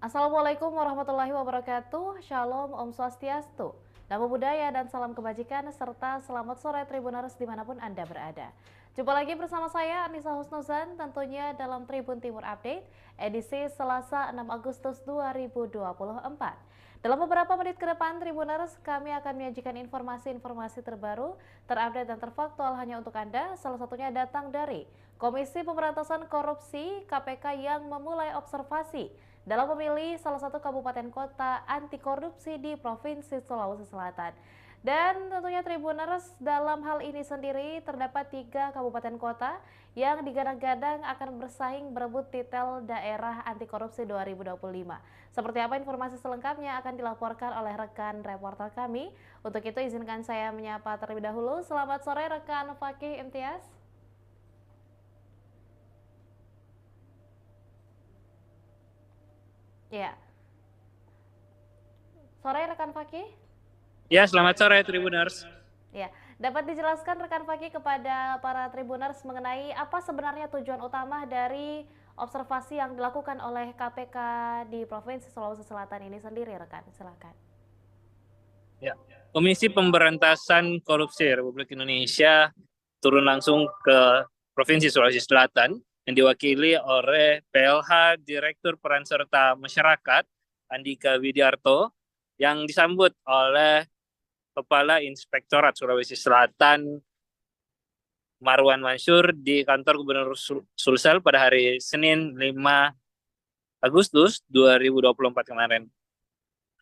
Assalamualaikum warahmatullahi wabarakatuh. Shalom, Om Swastiastu. Namo Buddhaya dan salam kebajikan serta selamat sore Tribuners dimanapun Anda berada. Jumpa lagi bersama saya Anissa Husnuzan tentunya dalam Tribun Timur Update edisi Selasa 6 Agustus 2024. Dalam beberapa menit ke depan Tribuners kami akan menyajikan informasi-informasi terbaru, terupdate dan terfaktual hanya untuk Anda. Salah satunya datang dari Komisi Pemberantasan Korupsi KPK yang memulai observasi dalam memilih salah satu kabupaten kota anti korupsi di Provinsi Sulawesi Selatan. Dan tentunya Tribuners dalam hal ini sendiri terdapat 3 kabupaten kota yang digadang-gadang akan bersaing berebut titel daerah anti korupsi 2025. Seperti apa informasi selengkapnya akan dilaporkan oleh rekan reporter kami. Untuk itu izinkan saya menyapa terlebih dahulu. Selamat sore rekan Fakih Imtiaz. Ya, sore rekan Fakih. Ya, selamat sore Tribuners. Ya, dapat dijelaskan rekan Fakih kepada para Tribuners mengenai apa sebenarnya tujuan utama dari observasi yang dilakukan oleh KPK di Provinsi Sulawesi Selatan ini sendiri, rekan? Silakan. Ya. Komisi Pemberantasan Korupsi Republik Indonesia turun langsung ke Provinsi Sulawesi Selatan yang diwakili oleh PLH Direktur Peran Serta Masyarakat Andika Widiarto yang disambut oleh Kepala Inspektorat Sulawesi Selatan Marwan Mansur di kantor Gubernur Sulsel pada hari Senin 5 Agustus 2024 kemarin.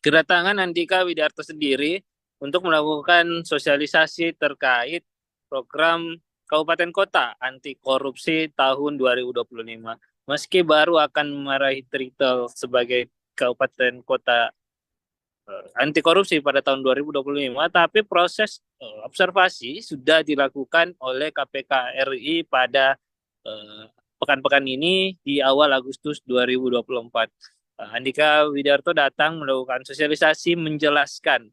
Kedatangan Andika Widiarto sendiri untuk melakukan sosialisasi terkait program Kabupaten Kota Anti Korupsi tahun 2025. Meski baru akan meraih titel sebagai Kabupaten Kota anti korupsi pada tahun 2025, tapi proses observasi sudah dilakukan oleh KPK RI pada pekan-pekan ini di awal Agustus 2024. Andika Widiarto datang melakukan sosialisasi menjelaskan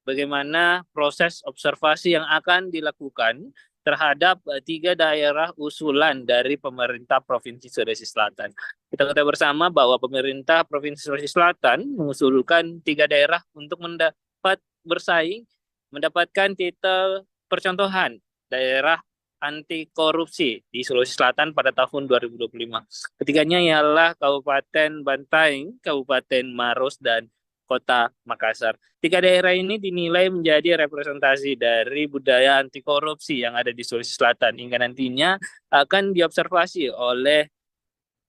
bagaimana proses observasi yang akan dilakukan terhadap 3 daerah usulan dari pemerintah Provinsi Sulawesi Selatan. Kita ketahui bersama bahwa pemerintah Provinsi Sulawesi Selatan mengusulkan 3 daerah untuk mendapatkan titel percontohan daerah anti korupsi di Sulawesi Selatan pada tahun 2025. Ketiganya ialah Kabupaten Bantaeng, Kabupaten Maros, dan Kota Makassar. 3 daerah ini dinilai menjadi representasi dari budaya anti korupsi yang ada di Sulawesi Selatan hingga nantinya akan diobservasi oleh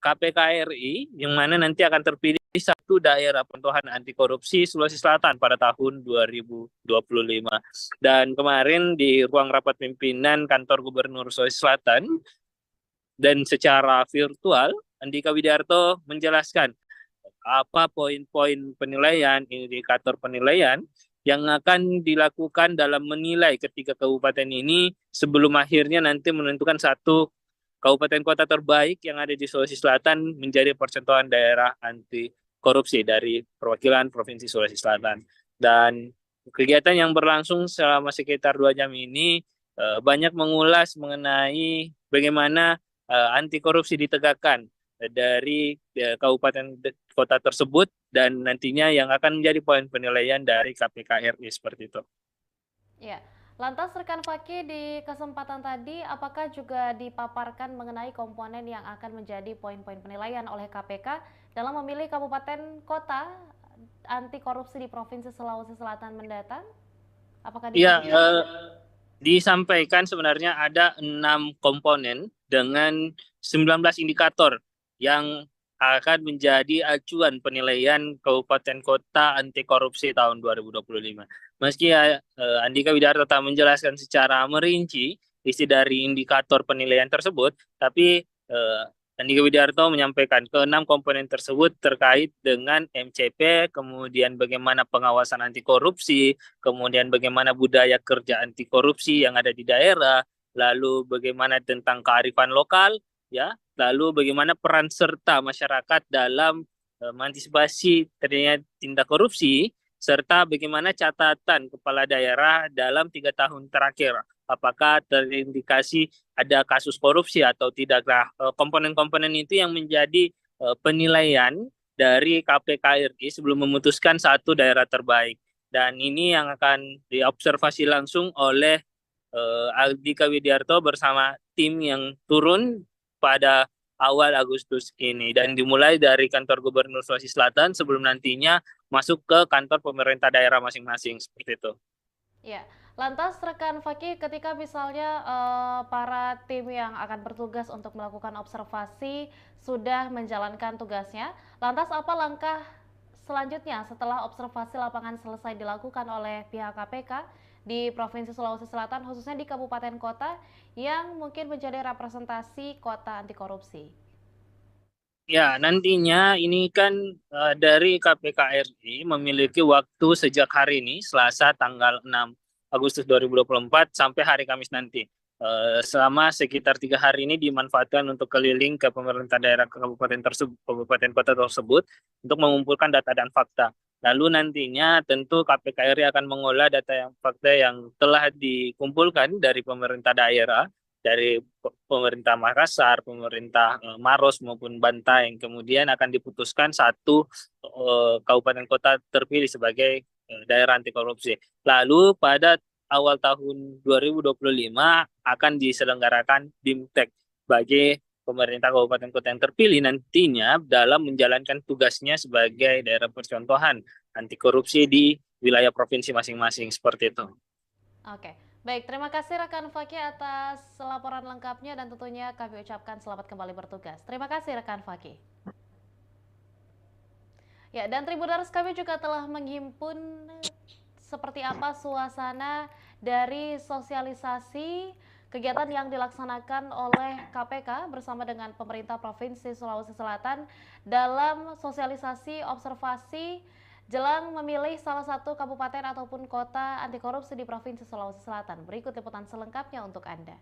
KPK RI yang mana nanti akan terpilih satu daerah pentohan anti korupsi Sulawesi Selatan pada tahun 2025. Dan kemarin di ruang rapat pimpinan kantor Gubernur Sulawesi Selatan dan secara virtual Andika Widiarto menjelaskan apa poin-poin penilaian, indikator penilaian yang akan dilakukan dalam menilai ketiga kabupaten ini sebelum akhirnya nanti menentukan satu kabupaten kota terbaik yang ada di Sulawesi Selatan menjadi percontohan daerah anti korupsi dari perwakilan Provinsi Sulawesi Selatan. Dan kegiatan yang berlangsung selama sekitar 2 jam ini banyak mengulas mengenai bagaimana anti korupsi ditegakkan dari kabupaten kota tersebut dan nantinya yang akan menjadi poin penilaian dari KPK RI seperti itu. Ya, lantas rekan Fakih di kesempatan tadi apakah juga dipaparkan mengenai komponen yang akan menjadi poin-poin penilaian oleh KPK dalam memilih kabupaten kota anti korupsi di Provinsi Sulawesi Selatan mendatang? Apakah Ya, disebutkan? disampaikan sebenarnya ada 6 komponen dengan 19 indikator yang akan menjadi acuan penilaian Kabupaten Kota anti korupsi tahun 2025. Meski Andika Widiarto tak menjelaskan secara merinci isi dari indikator penilaian tersebut, tapi Andika Widiarto menyampaikan ke-6 komponen tersebut terkait dengan MCP, kemudian bagaimana pengawasan anti korupsi, kemudian bagaimana budaya kerja anti korupsi yang ada di daerah, lalu bagaimana tentang kearifan lokal, ya, lalu bagaimana peran serta masyarakat dalam mengantisipasi terjadinya tindak korupsi, serta bagaimana catatan kepala daerah dalam 3 tahun terakhir. Apakah terindikasi ada kasus korupsi atau tidak. Komponen-komponen itu yang menjadi penilaian dari KPKRI sebelum memutuskan satu daerah terbaik. Dan ini yang akan diobservasi langsung oleh Andika Widiarto bersama tim yang turun pada awal Agustus ini. Dan dimulai dari kantor Gubernur Sulawesi Selatan sebelum nantinya masuk ke kantor pemerintah daerah masing-masing, seperti itu. Ya, lantas rekan Fakih, ketika misalnya para tim yang akan bertugas untuk melakukan observasi sudah menjalankan tugasnya, lantas apa langkah selanjutnya setelah observasi lapangan selesai dilakukan oleh pihak KPK di Provinsi Sulawesi Selatan, khususnya di kabupaten kota yang mungkin menjadi representasi kota anti korupsi? Ya, nantinya ini kan dari KPKRI memiliki waktu sejak hari ini, Selasa tanggal 6 Agustus 2024 sampai hari Kamis nanti. Selama sekitar 3 hari ini dimanfaatkan untuk keliling ke pemerintah daerah kabupaten kota tersebut untuk mengumpulkan data dan fakta. Lalu nantinya tentu KPKRI akan mengolah data fakta yang telah dikumpulkan dari pemerintah daerah, dari pemerintah Makassar, pemerintah Maros maupun Bantaeng. Kemudian akan diputuskan satu kabupaten kota terpilih sebagai daerah anti korupsi. Lalu pada awal tahun 2025 akan diselenggarakan BIMTEK bagi pemerintah kabupaten kota yang terpilih nantinya dalam menjalankan tugasnya sebagai daerah percontohan anti korupsi di wilayah provinsi masing-masing, seperti itu. Oke. Baik, terima kasih rekan Fakih atas laporan lengkapnya dan tentunya kami ucapkan selamat kembali bertugas. Terima kasih rekan Fakih. Ya, dan Tribuners, kami juga telah menghimpun seperti apa suasana dari sosialisasi kegiatan yang dilaksanakan oleh KPK bersama dengan pemerintah Provinsi Sulawesi Selatan dalam sosialisasi observasi jelang memilih salah satu kabupaten ataupun kota anti korupsi di Provinsi Sulawesi Selatan. Berikut liputan selengkapnya untuk Anda.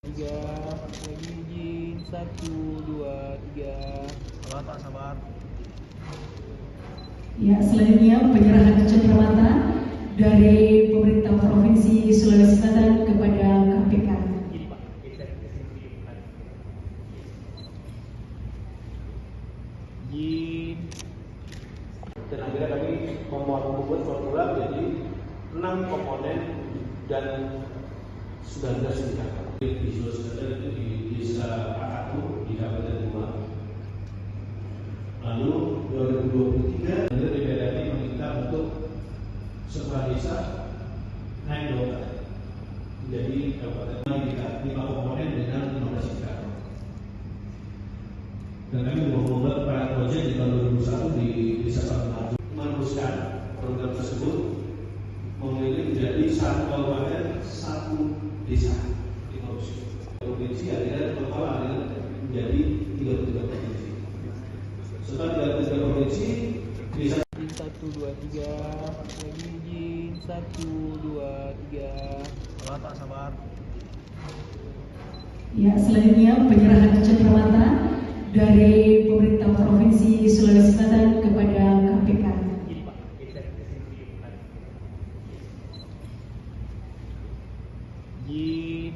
3, izin, 1, 2, 3. Sabar Pak, sabar. Ya, selanjutnya penyerahan cenderamata dari pemerintah Provinsi Sulawesi Selatan kepada KPK. Izin. Dan akhirnya kami membuat formula jadi 6 komponen dan 19 indikator. Di Sulawesi Selatan itu di desa Akatu, di Kabupaten Goa. Lalu 2023 DPRD meminta untuk sebuah desa naik dota menjadi kabupaten 5 komponen dengan 15 indikator. Dan kami membuat para proyek di tahun 2001 di desa Patungan meneruskan program tersebut memilih menjadi satu kabupaten satu desa di provinsi akhirnya total akhirnya menjadi 33 provinsi. Setelah 33 provinsi desa 1, 2, 3. Izin, 1, 2, 3. Sabar Pak, sabar. Ya, selanjutnya penyerahan cenderamata dari pemerintah Provinsi Sulawesi Selatan kepada KPK. Izin.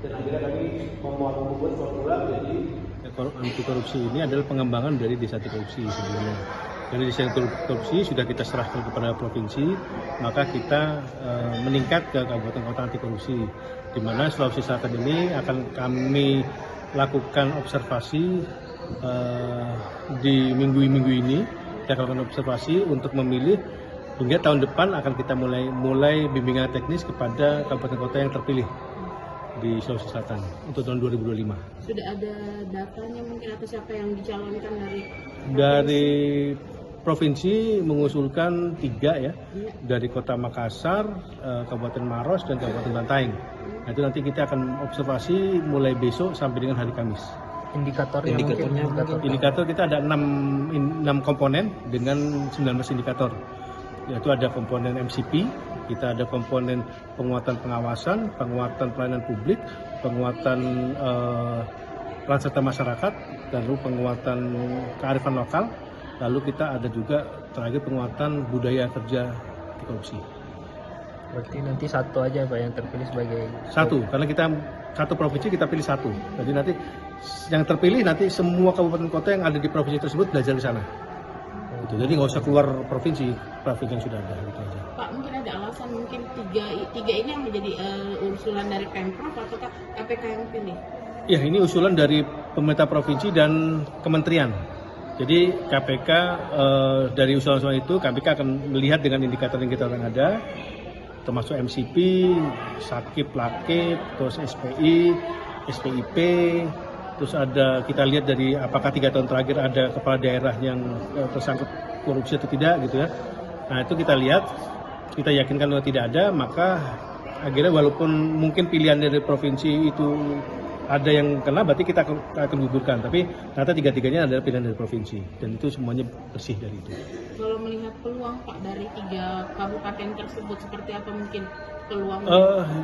dan akhirnya kami membuat formula jadi anti korupsi ini adalah pengembangan dari desa anti korupsi sebelumnya. Dari desa anti korupsi sudah kita serahkan kepada provinsi, maka kita meningkat ke kabupaten kota anti korupsi, di mana Sulawesi Selatan ini akan kami lakukan observasi di minggu-minggu ini. Kita lakukan observasi untuk memilih hingga tahun depan akan kita mulai bimbingan teknis kepada kabupaten kota yang terpilih di Sulawesi Selatan untuk tahun 2025. Sudah ada datanya mungkin atau siapa yang dicalonkan dari provinsi mengusulkan 3 ya, dari Kota Makassar, Kabupaten Maros dan Kabupaten Bantaeng. Nah, itu nanti kita akan observasi mulai besok sampai dengan hari Kamis. Indikator kita ada 6 komponen dengan 19 indikator. Yaitu ada komponen MCP, kita ada komponen penguatan pengawasan, penguatan pelayanan publik, penguatan peran serta masyarakat, lalu penguatan kearifan lokal, lalu kita ada juga terakhir penguatan budaya kerja anti korupsi. Berarti nanti satu aja Pak yang terpilih sebagai Satu, karena kita satu provinsi kita pilih satu. Jadi nanti yang terpilih nanti semua kabupaten kota yang ada di provinsi tersebut belajar di sana. Gitu. Jadi nggak usah keluar provinsi yang sudah ada. Gitu aja. Pak, mungkin ada alasan mungkin tiga ini yang menjadi usulan dari Pemprov atau KPK yang pilih? Ya, ini usulan dari pemerintah provinsi dan kementerian. Jadi KPK dari usulan-usulan itu KPK akan melihat dengan indikator-indikator yang ada, termasuk MCP, Sakip, Lakip, terus SPI, SPIP, terus ada kita lihat dari apakah 3 tahun terakhir ada kepala daerah yang tersangkut korupsi atau tidak gitu ya. Nah itu kita lihat, kita yakinkan kalau tidak ada, maka akhirnya walaupun mungkin pilihan dari provinsi itu ada yang kena, berarti kita akan gugurkan. Tapi ternyata tiga-tiganya adalah pilihan dari provinsi dan itu semuanya bersih dari itu. Kalau melihat peluang Pak dari 3 kabupaten tersebut seperti apa mungkin peluang?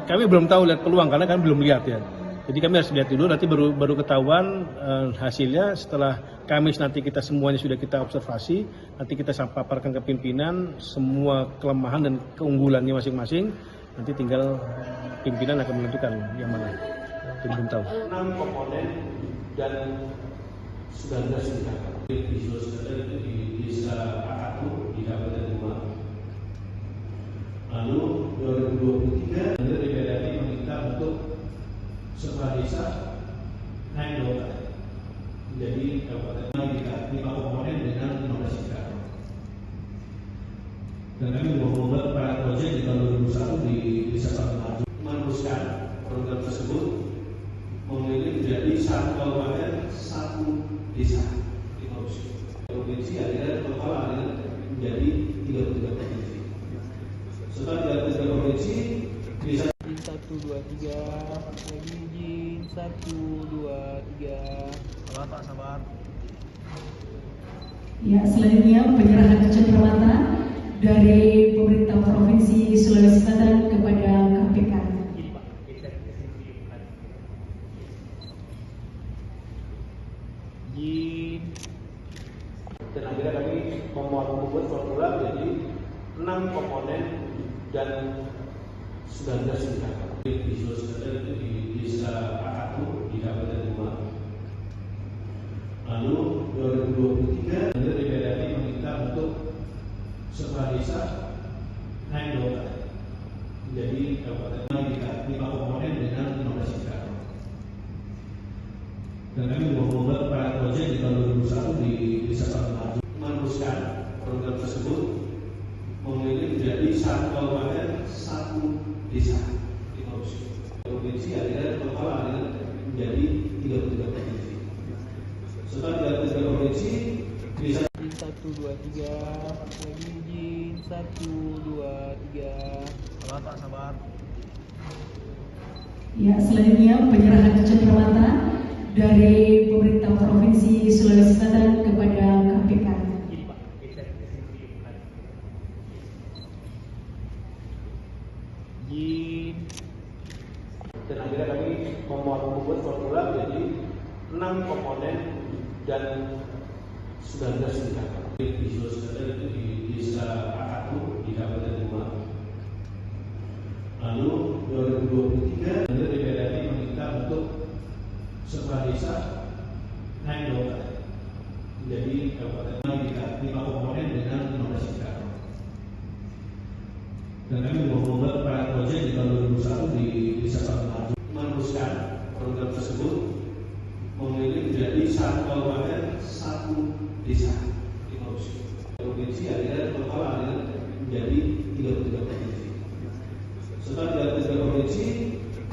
Kami belum tahu lihat peluang karena kami belum lihat ya. Jadi kami harus lihat dulu, nanti baru ketahuan hasilnya setelah Kamis nanti kita semuanya sudah kita observasi, nanti kita paparkan ke pimpinan semua kelemahan dan keunggulannya masing-masing, nanti tinggal pimpinan akan menentukan yang mana. Jadi belum tahu. 6 komponen dan 19 indikator. Visual Center itu di Desa Akatu di Kabupaten Demak. Lalu 2023 DPRD meminta untuk setelah desa naik level menjadi kabupaten 5 komponen dengan 15 indikator. Dan kami membuat para proyek di tahun 2001 di Desa Panggung meneruskan program tersebut memilih menjadi 1 kabupaten 1 desa di provinsi akhirnya total akhirnya menjadi 33 provinsi. Setelah 33 provinsi bisa 1, 2, 3 lagi izin 1, 2, 3 sabar Pak, sabar. Ya, selanjutnya penyerahan cenderamata dari pemerintah Provinsi Sulawesi Selatan kepada KPK. Izin. Dan akhirnya kami membuat formula jadi 6 komponen dan 19 indikator. Visual Center itu di Desa Akatu di Kabupaten Demak. Lalu 2023 DPRD meminta untuk setelah desa naik level menjadi kabupaten 5 komponen dengan 15 indikator. Dan kami membuat para proyek di tahun 2001 di Desa Panggung meneruskan program tersebut memilih menjadi 1 kabupaten 1 desa di provinsi akhirnya total akhirnya menjadi 33 provinsi. Setelah 33 provinsi bisa 1, 2, 3 lagi izin 1, 2, 3 sabar Pak, sabar. Ya, selanjutnya penyerahan cenderamata dari pemerintah Provinsi Sulawesi Selatan kepada KPK. Izin. Dan akhirnya kami membuat formula jadi 6 komponen dan 19 indikator. Visual Center itu di Desa Akatu di Kabupaten Demak. Lalu 2023 DPRD meminta untuk setelah desa naik level menjadi kabupaten 5 komponen dengan 15 indikator. Dan kami membuat para proyek di tahun 2001 di Desa Panggung meneruskan program tersebut memilih menjadi 1 kabupaten 1 desa di provinsi akhirnya total akhirnya menjadi 33 provinsi. Setelah 33 provinsi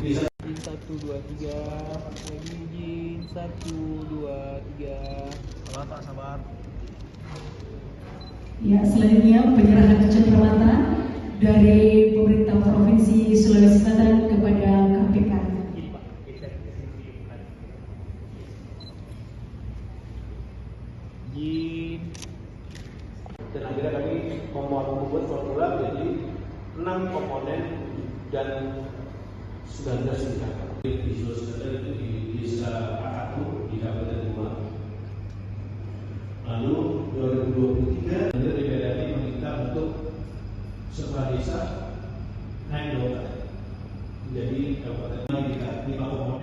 bisa 1, 2, 3 lagi izin 1, 2, 3 sabar Pak, sabar. Ya, selanjutnya penyerahan cenderamata dari pemerintah Provinsi Sulawesi Selatan kepada KPK. Izin. Dan akhirnya kami membuat formula jadi 6 komponen dan 19 indikator. Visual Center itu di Desa Akatu di Kabupaten Demak. Lalu 2023 DPRD meminta untuk setelah desa naik level menjadi kabupaten 5 komponen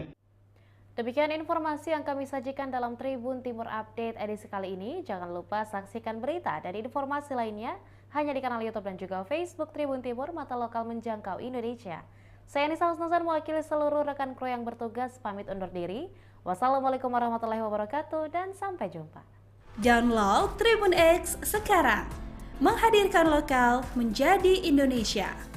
Demikian informasi yang kami sajikan dalam Tribun Timur Update edisi kali ini. Jangan lupa saksikan berita dan informasi lainnya hanya di kanal YouTube dan juga Facebook Tribun Timur, mata lokal menjangkau Indonesia. Saya Nisa Husnuzan mewakili seluruh rekan kru yang bertugas pamit undur diri. Wassalamualaikum warahmatullahi wabarakatuh dan sampai jumpa. Download Tribun X sekarang. Menghadirkan lokal menjadi Indonesia.